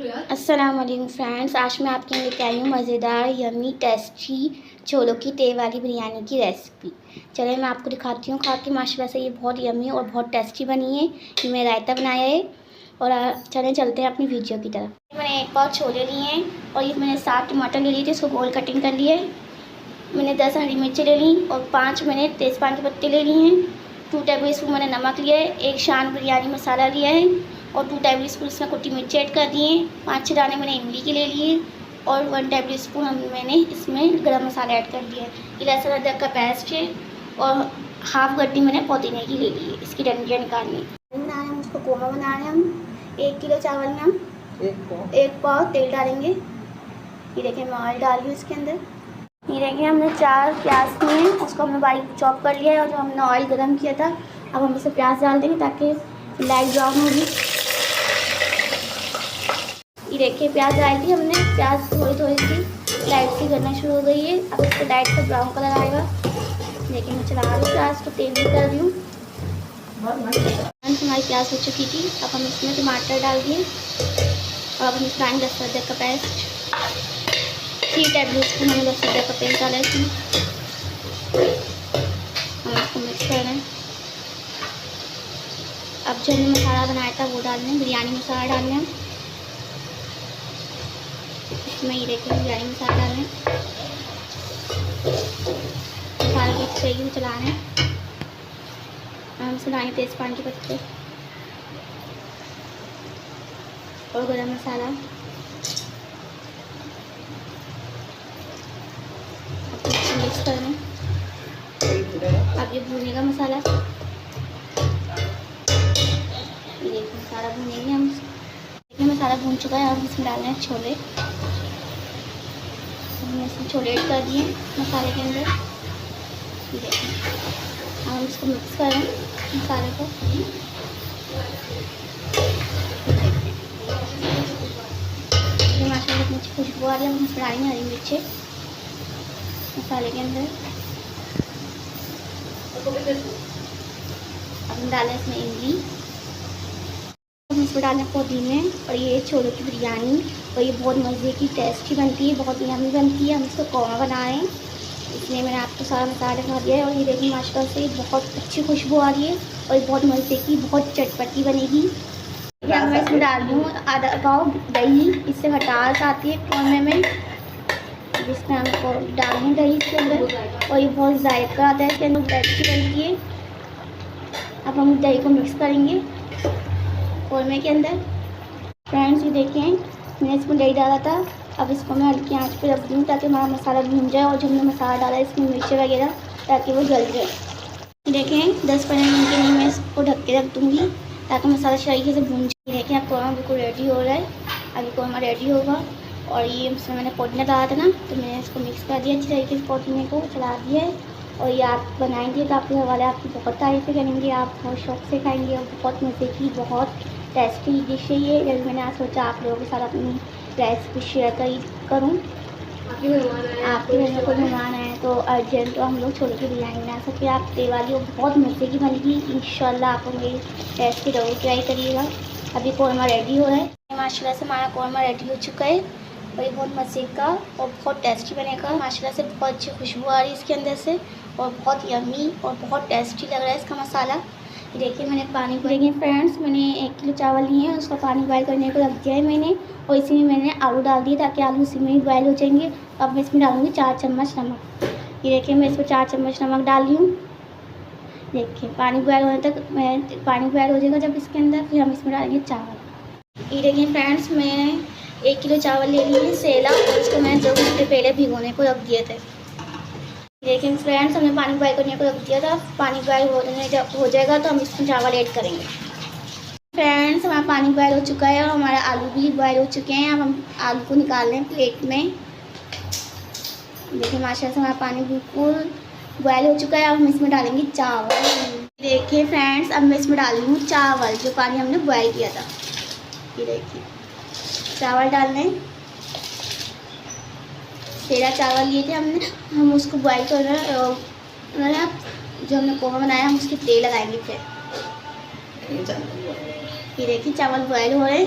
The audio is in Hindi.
अस्सलाम वालेकुम फ्रेंड्स, आज मैं आपके लिए लेके आई हूँ मज़ेदार यमी टेस्टी छोलों की तेल वाली बिरयानी की रेसिपी। चलिए मैं आपको दिखाती हूँ खा के। माशाल्लाह से ये बहुत यमी और बहुत टेस्टी बनी है। ये मैं रायता बनाया है और चलें चलते हैं अपनी वीडियो की तरफ। मैंने एक पाव छोले लिए हैं और ये मैंने 7 टमाटर ले लिए थे, इसको गोल कटिंग कर लिए। मैंने 10 हरी मिर्ची ले ली और 5 मैंने तेज़पान के पत्ते ले लिए हैं। 2 टेबल स्पून मैंने नमक लिया है, 1 शान बिरयानी मसाला लिया है और 2 टेबल स्पून इसमें कुटी मिर्ची ऐड कर दिए। 5-6 दाने मैंने इमली के ले लिए और 1 टेबल स्पून मैंने इसमें गरम मसाला ऐड कर दिया है। ये लहसुन अदरक का पेस्ट है और हाफ गड्डी मैंने पुदीने की ले ली है, इसकी डंडियाँ निकालनी बना रहे हम उसको कोमा बना रहे हैं। हम 1 किलो चावल में हम 1 पाव तेल डालेंगे। ये देखिए मैं ऑयल डाल रही हूँ इसके अंदर। ये देखिए हमने 4 प्याज लिए हैं, उसको हमने बारीक चॉप कर लिया है और जो हमने ऑयल गर्म किया था अब हम इसे प्याज डाल देंगे ताकि लाइट ब्राउन होगी। ये देखिए प्याज डाल दी हमने, प्याज थोड़ी थोड़ी सी लाइट सी करना शुरू हो गई है। अब इसको लाइट का ब्राउन कलर आएगा। देखिए मैं चला रही हूँ प्याज को, तेल भी कर रही हूँ। हमारी प्याज हो चुकी थी, अब हम इसमें टमाटर डाल दिए और अब हम इसमें डालेंगे लहसुन अदरक का पेस्ट। 3 टेबल स्पून हमने लहसुन अदरक का पेस्ट डाला है इसमें। हम इसको मिक्स कर रहे हैं। अब जो हमने मसाला बनाया था वो डालना है, बिरयानी मसाला डालना है इसमें। ये देखिए बिरयानी मसाला डालना है, मसाला मिक्स करके चलाना है। हम इसमें डालेंगे तेज़पान के पत्ते और गरम मसाला। मिक्स करना है। अब ये भूने का मसाला, ये देखिए मसाला भूनेंगे हम। देखिए मसाला भून चुका है और इसमें डालना है छोले। हमने इसमें छोले ऐड कर दिए मसाले के अंदर। ये देखिए हम इसको मिक्स करें मसाले को। ये माशाल्लाह इतनी अच्छी खुशबू आ रही है। हम इसमें डालेंगे हरी मिर्ची मसाले के अंदर। अब हम डालें इसमें इमली, हम इसमें डालें पुदीने और ये छोलों की बिरयानी। और ये बहुत मज़े की टेस्टी बनती है, बहुत यम्मी बनती है। हम इसको कोरमा बना रहे हैं, इसलिए मैंने आपको सारा मसाला दिखा दिया है। और ये देखिए माशाल्लाह से बहुत अच्छी खुशबू आ रही है और ये बहुत मज़े की, बहुत चटपटी बनेगी। मैं इसमें डाल रही हूँ आधा पाव दही, इससे खटास आती है कोरमे में, जिसमें हमको डालनी दही इसके अंदर और ये बहुत जायका आता है इसके अंदर, टेस्टी बनती है। अब हम दही को मिक्स करेंगे कोरमे के अंदर। फ्रेंड्स ये देखें मैंने इसमें दही डाला था, अब इसको मैं हल्की आंच पे रख दूँ ताकि हमारा मसाला भून जाए और जो हमने मसाला डाला है इसमें मिर्ची वगैरह ताकि वो जल जाए। देखें 10-15 मिनट के लिए मैं इसको ढक के रख दूँगी ताकि मसाला तरीके से भून जाए। देखें अब कोरमा बिल्कुल रेडी हो रहा है। अभी कोरमा रेडी होगा और ये इसमें मैंने पुदीना डाला था ना, तो मैंने इसको मिक्स कर दिया अच्छी तरीके से, पुदीने को चला दिया है। और ये आप बनाएंगे तो आपके घर वाले आपकी बहुत तारीफ़ें करेंगे, आप बहुत शौक से खाएंगे और बहुत मज़े की, बहुत टेस्टी डिश है ये। जब मैंने आज सोचा आप लोगों के साथ अपनी रेसिपी शेयर करूँ। आपके घर में कोई मेहमान आए तो अर्जेंट तो हम लोग छोले की बिरयानी बना सकते हैं। आप तेल वाली और बहुत मज़े की बनेगी इंशाल्लाह। आप मेरी रेसिपी ज़रूर ट्राई करिएगा। अभी कोरमा रेडी हो रहा है। माशाल्लाह से हमारा कोरमा रेडी हो चुका है और ये बहुत मज़े का और बहुत टेस्टी बनेगा। माशाल्लाह से बहुत अच्छी खुशबू आ रही है इसके अंदर से और बहुत यम्मी और बहुत टेस्टी लग रहा है इसका मसाला। ये देखिए मैंने पानी देखिए फ्रेंड्स, मैंने 1 किलो चावल लिए हैं, उसका पानी बॉयल करने को रख दिया है मैंने और इसी में मैंने आलू डाल दिए ताकि आलू इसी में ही बॉयल हो जाएंगे। अब मैं इसमें डालूँगी 4 चम्मच नमक। ये देखिए मैं इसमें 4 चम्मच नमक डाल रही हूँ। देखिए पानी बॉयल होने तक पानी बॉयल हो जाएगा जब इसके अंदर, फिर हम इसमें डालेंगे चावल। ये देखिए फ्रेंड्स मैंने 1 किलो चावल ले लिए सेला और उसको मैंने 2 घंटे पहले भिगोने को रख दिए थे। देखिए फ्रेंड्स हमने पानी बॉयल करने को रख दिया था। पानी बॉयल जब हो जाएगा तो हम इसमें चावल ऐड करेंगे। फ्रेंड्स हमारा पानी बॉयल हो चुका है और हमारे आलू भी बॉयल हो चुके हैं। अब हम आलू को निकाल लें प्लेट में। देखिए माशाल्लाह से हमारा पानी बिल्कुल बॉयल हो चुका है। अब हम इसमें डालेंगे चावल। देखिए फ्रेंड्स अब मैं इसमें डाल रही हूँ चावल, जो पानी हमने बॉयल किया था। ये देखिए चावल डाल लें। सेला चावल लिए थे हमने, हम उसको बॉयल कर रहे हैं और जो हमने कोरमा बनाया हम उसके तेल लगाएंगे फिर। ये देखिए चावल बॉयल हो रहे हैं।